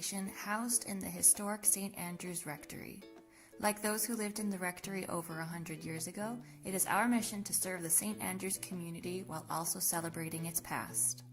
congregation housed in the historic St. Andrew's Rectory. Like those who lived in the rectory over 100 years ago, it is our mission to serve the St. Andrew's community while also celebrating its past.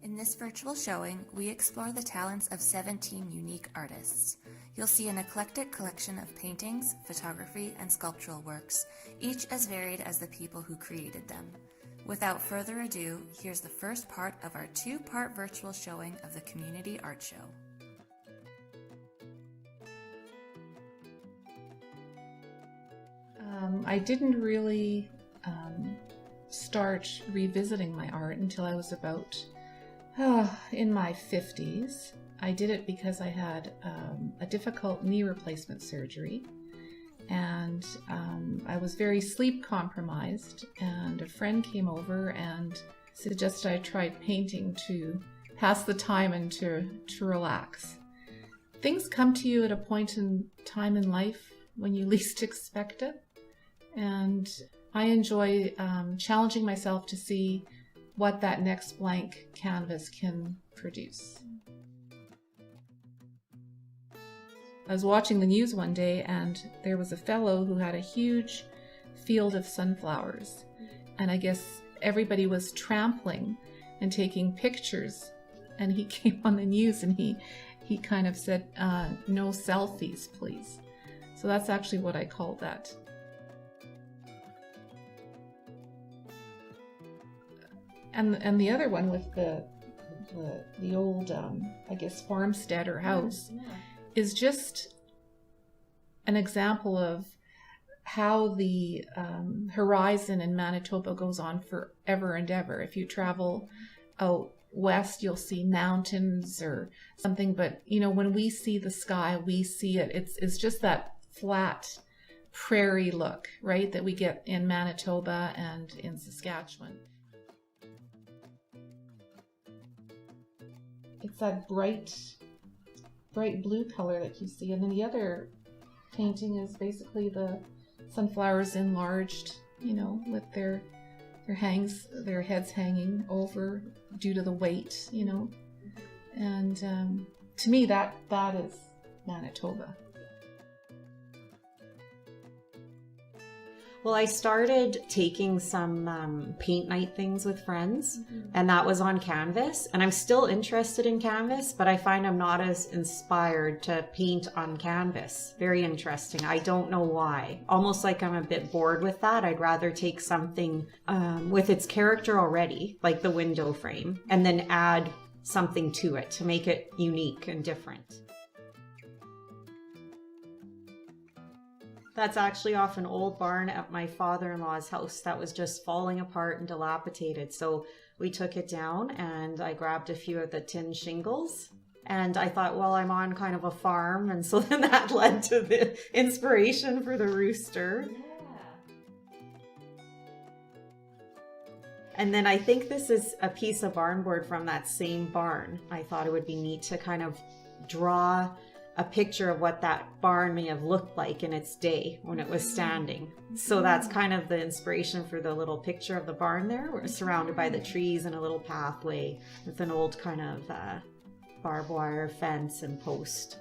In this virtual showing, we explore the talents of 17 unique artists. You'll see an eclectic collection of paintings, photography, and sculptural works, each as varied as the people who created them. Without further ado, here's the first part of our two-part virtual showing of the Community Art Show. I didn't really start revisiting my art until I was about in my 50s. I did it because I had a difficult knee replacement surgery, and I was very sleep compromised, and a friend came over and suggested I try painting to pass the time and to relax. Things come to you at a point in time in life when you least expect it, and I enjoy challenging myself to see what that next blank canvas can produce. I was watching the news one day, and there was a fellow who had a huge field of sunflowers, and I guess everybody was trampling and taking pictures, and he came on the news and he kind of said, no selfies, please. So that's actually what I called that. And the other one with the old, I guess, farmstead or house is just an example of how the horizon in Manitoba goes on forever and ever. If you travel out west, you'll see mountains or something, but you know, when we see the sky, we see it. It's just that flat prairie look, right, that we get in Manitoba and in Saskatchewan. It's that bright blue color that you see, and then the other painting is basically the sunflowers enlarged, you know, with their heads hanging over due to the weight, you know. And to me, that is Manitoba. Well, I started taking some paint night things with friends, and that was on canvas. And I'm still interested in canvas, but I find I'm not as inspired to paint on canvas. Very interesting. I don't know why. Almost like I'm a bit bored with that. I'd rather take something with its character already, like the window frame, and then add something to it to make it unique and different. That's actually off an old barn at my father-in-law's house that was just falling apart and dilapidated. So we took it down, and I grabbed a few of the tin shingles, and I thought, well, I'm on kind of a farm, and so then that led to the inspiration for the rooster. Yeah. And then I think this is a piece of barn board from that same barn. I thought it would be neat to kind of draw a picture of what that barn may have looked like in its day when it was standing. So that's kind of the inspiration for the little picture of the barn there. We're surrounded by the trees and a little pathway with an old kind of barbed wire fence and post.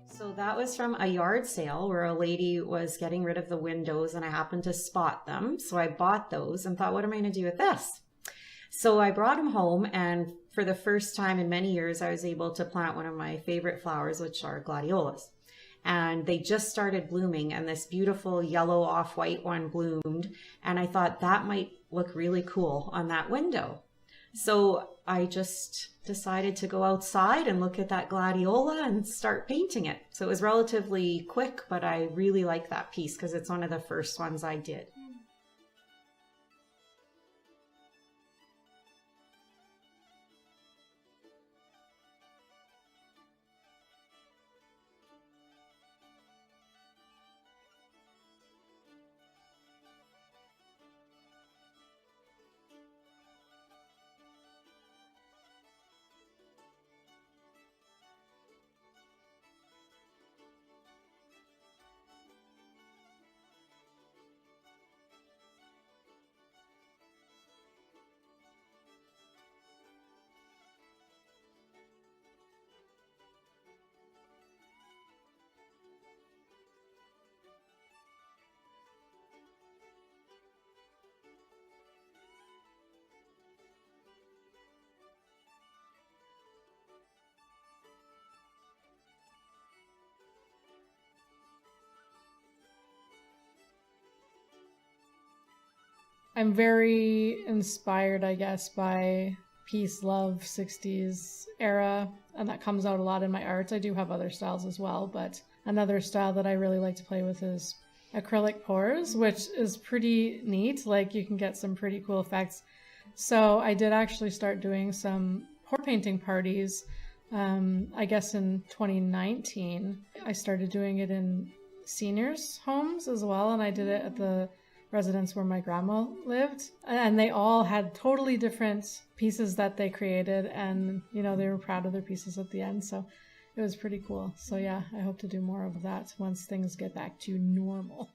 So that was from a yard sale where a lady was getting rid of the windows, and I happened to spot them. So I bought those and thought, what am I going to do with this? So I brought them home, and for the first time in many years, I was able to plant one of my favorite flowers, which are gladiolas. And they just started blooming, and this beautiful yellow off-white one bloomed. And I thought that might look really cool on that window. So I just decided to go outside and look at that gladiola and start painting it. So it was relatively quick, but I really like that piece because it's one of the first ones I did. I'm very inspired, I guess, by peace, love, 60s era, and that comes out a lot in my arts. I do have other styles as well, but another style that I really like to play with is acrylic pours, which is pretty neat. Like, you can get some pretty cool effects. So I did actually start doing some pour painting parties, I guess in 2019. I started doing it in seniors' homes as well, and I did it at the residence where my grandma lived. And they all had totally different pieces that they created, and, you know, they were proud of their pieces at the end. So it was pretty cool. So yeah, I hope to do more of that once things get back to normal.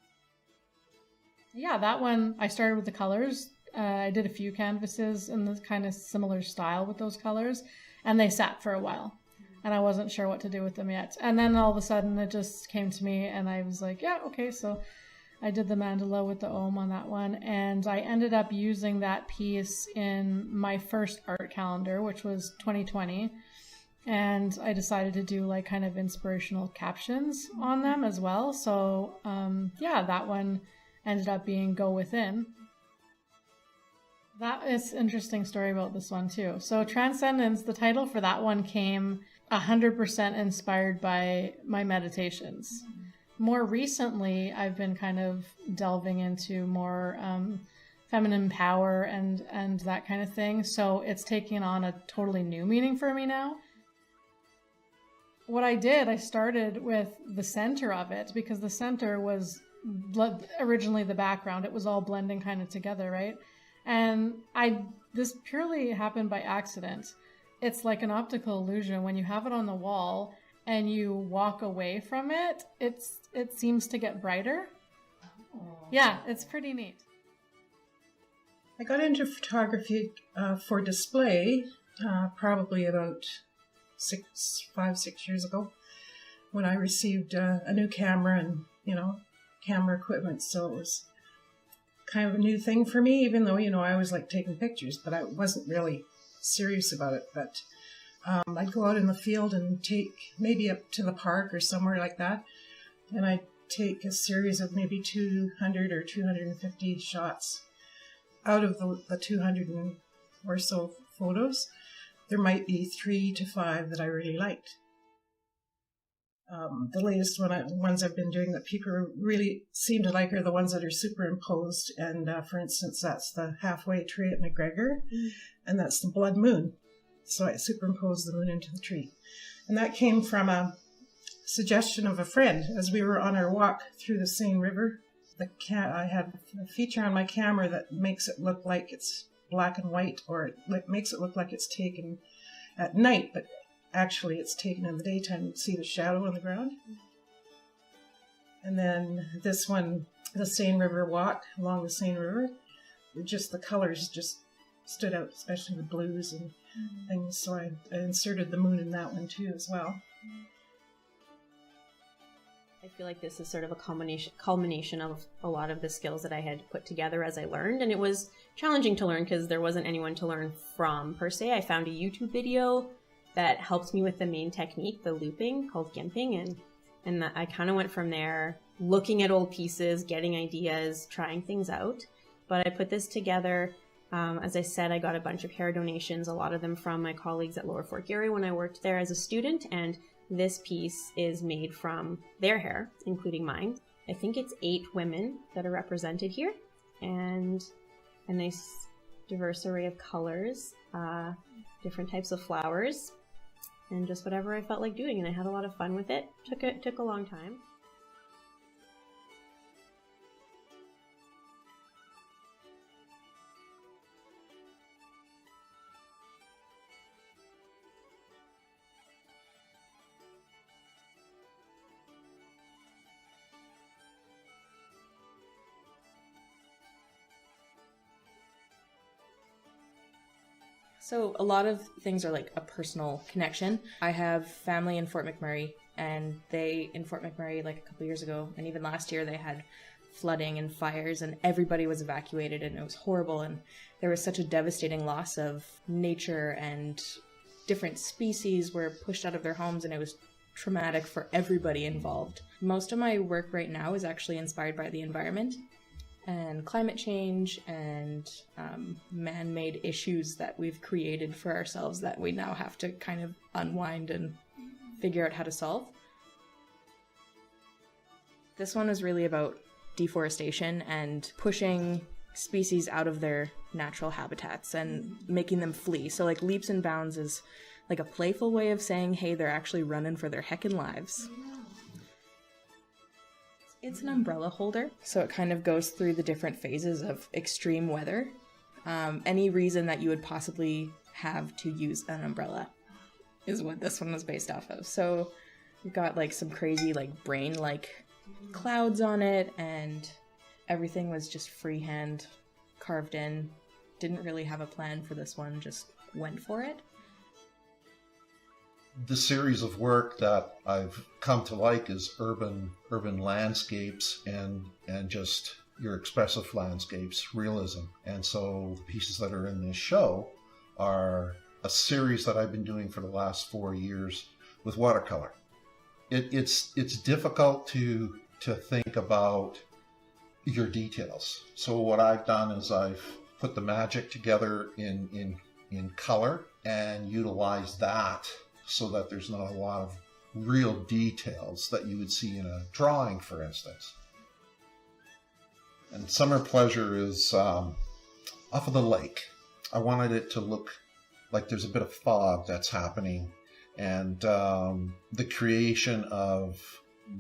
Yeah, that one, I started with the colors. I did a few canvases in this kind of similar style with those colors, and they sat for a while, and I wasn't sure what to do with them yet. And then all of a sudden it just came to me, and I was like, yeah, okay. So I did the mandala with the Om on that one, and I ended up using that piece in my first art calendar, which was 2020. And I decided to do like kind of inspirational captions on them as well. So yeah, that one ended up being Go Within. That is an interesting story about this one too. So Transcendence, the title for that one came 100% inspired by my meditations. More recently, I've been kind of delving into more feminine power and that kind of thing. So it's taking on a totally new meaning for me now. What I did, I started with the center of it, because the center was originally the background. It was all blending kind of together, right? And this purely happened by accident. It's like an optical illusion. When you have it on the wall and you walk away from it, it seems to get brighter. Oh. Yeah, it's pretty neat. I got into photography for display probably about 5-6 years ago, when I received a new camera and, you know, camera equipment. So it was kind of a new thing for me, even though, you know, I always liked taking pictures, but I wasn't really serious about it. But I'd go out in the field and take maybe up to the park or somewhere like that, and I'd take a series of maybe 200 or 250 shots. Out of the 200 or so photos, there might be 3 to 5 that I really liked. The latest ones I've been doing that people really seem to like are the ones that are superimposed. And for instance, that's the halfway tree at McGregor, and that's the blood moon. So I superimposed the moon into the tree. And that came from a suggestion of a friend as we were on our walk through the Seine River. I had a feature on my camera that makes it look like it's black and white, or it makes it look like it's taken at night, but actually it's taken in the daytime. You see the shadow on the ground. And then this one, the Seine River walk along the Seine River, just the colors just stood out, especially the blues and things. So I inserted the moon in that one too as well. I feel like this is sort of a culmination of a lot of the skills that I had put together as I learned, and it was challenging to learn because there wasn't anyone to learn from per se. I found a YouTube video that helped me with the main technique, the looping, called gimping, and that I kind of went from there, looking at old pieces, getting ideas, trying things out. But I put this together. As I said, I got a bunch of hair donations, a lot of them from my colleagues at Lower Fort Garry when I worked there as a student, and this piece is made from their hair, including mine. I think it's 8 women that are represented here, and a nice diverse array of colors, different types of flowers, and just whatever I felt like doing. And I had a lot of fun with it. Took a long time. So a lot of things are like a personal connection. I have family in Fort McMurray, and they, in Fort McMurray, like a couple years ago, and even last year, they had flooding and fires, and everybody was evacuated, and it was horrible, and there was such a devastating loss of nature, and different species were pushed out of their homes, and it was traumatic for everybody involved. Most of my work right now is actually inspired by the environment. and climate change and man-made issues that we've created for ourselves that we now have to kind of unwind and figure out how to solve. This one is really about deforestation and pushing species out of their natural habitats and making them flee. So like leaps and bounds is like a playful way of saying, hey, they're actually running for their heckin' lives. It's an umbrella holder, so it kind of goes through the different phases of extreme weather. Any reason that you would possibly have to use an umbrella is what this one was based off of. So we've got like some crazy like brain-like clouds on it, and everything was just freehand carved in. Didn't really have a plan for this one, just went for it. The series of work that I've come to like is urban landscapes and just your expressive landscapes, realism. And so the pieces that are in this show are a series that I've been doing for the last 4 years with watercolor. It's difficult to think about your details. So what I've done is I've put the magic together in color and utilized that so that there's not a lot of real details that you would see in a drawing, for instance. And Summer Pleasure is off of the lake. I wanted it to look like there's a bit of fog that's happening, and the creation of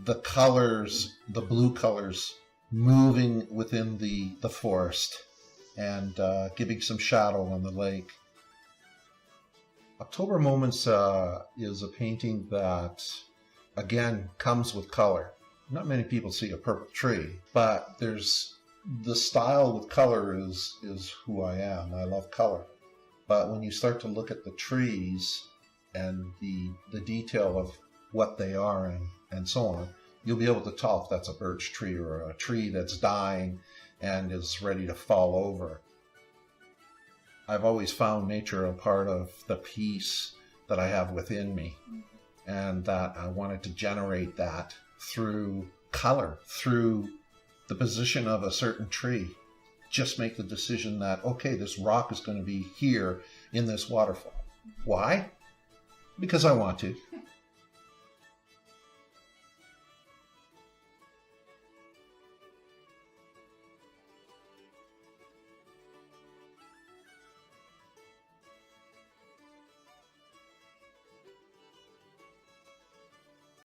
the colors, the blue colors, moving within the forest and giving some shadow on the lake. October Moments is a painting that, again, comes with color. Not many people see a purple tree, but there's the style with color is who I am. I love color. But when you start to look at the trees and the detail of what they are and so on, you'll be able to tell if that's a birch tree or a tree that's dying and is ready to fall over. I've always found nature a part of the peace that I have within me, and that I wanted to generate that through color, through the position of a certain tree. Just make the decision that, okay, this rock is going to be here in this waterfall. Why? Because I want to.